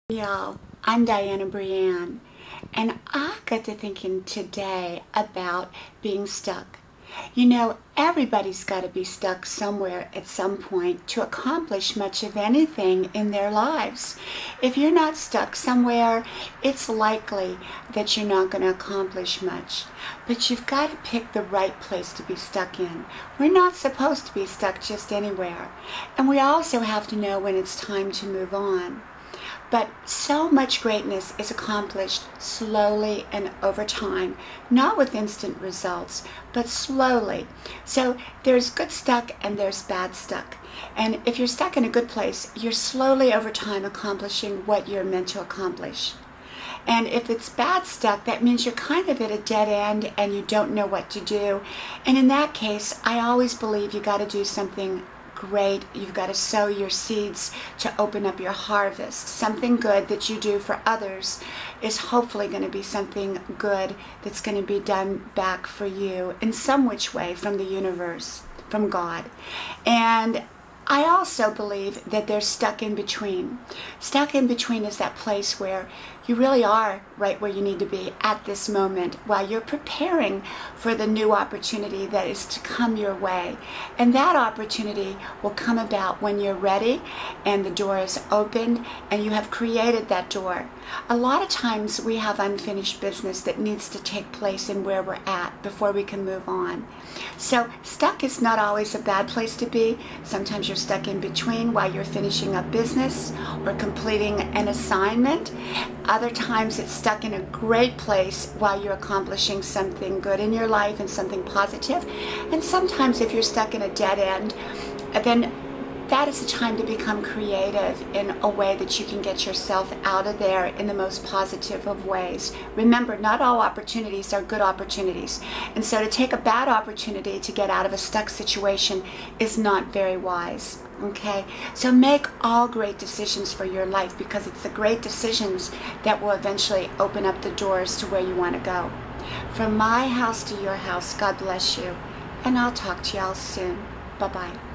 Y'all, I'm Diana Brianne, and I got to thinking today about being stuck. You know, everybody's got to be stuck somewhere at some point to accomplish much of anything in their lives. If you're not stuck somewhere, it's likely that you're not going to accomplish much. But you've got to pick the right place to be stuck in. We're not supposed to be stuck just anywhere. And we also have to know when it's time to move on. But so much greatness is accomplished slowly and over time, not with instant results, but slowly. So there's good stuck and there's bad stuck. And if you're stuck in a good place, you're slowly over time accomplishing what you're meant to accomplish. And if it's bad stuck, that means you're kind of at a dead end and you don't know what to do. And in that case, I always believe you got to do something great. You've got to sow your seeds to open up your harvest. Something good that you do for others is hopefully going to be something good that's going to be done back for you in some which way from the universe, from God. And I also believe that there's stuck in between. Stuck in between is that place where you really are right where you need to be at this moment while you're preparing for the new opportunity that is to come your way. And that opportunity will come about when you're ready and the door is opened and you have created that door. A lot of times we have unfinished business that needs to take place in where we're at before we can move on. So stuck is not always a bad place to be. Sometimes you're stuck in between while you're finishing up business or completing an assignment. Other times it's stuck in a great place while you're accomplishing something good in your life and something positive. And sometimes if you're stuck in a dead end, then that is a time to become creative in a way that you can get yourself out of there in the most positive of ways. Remember, not all opportunities are good opportunities. And so to take a bad opportunity to get out of a stuck situation is not very wise. Okay, so make all great decisions for your life because it's the great decisions that will eventually open up the doors to where you want to go. From my house to your house, God bless you. And I'll talk to y'all soon. Bye-bye.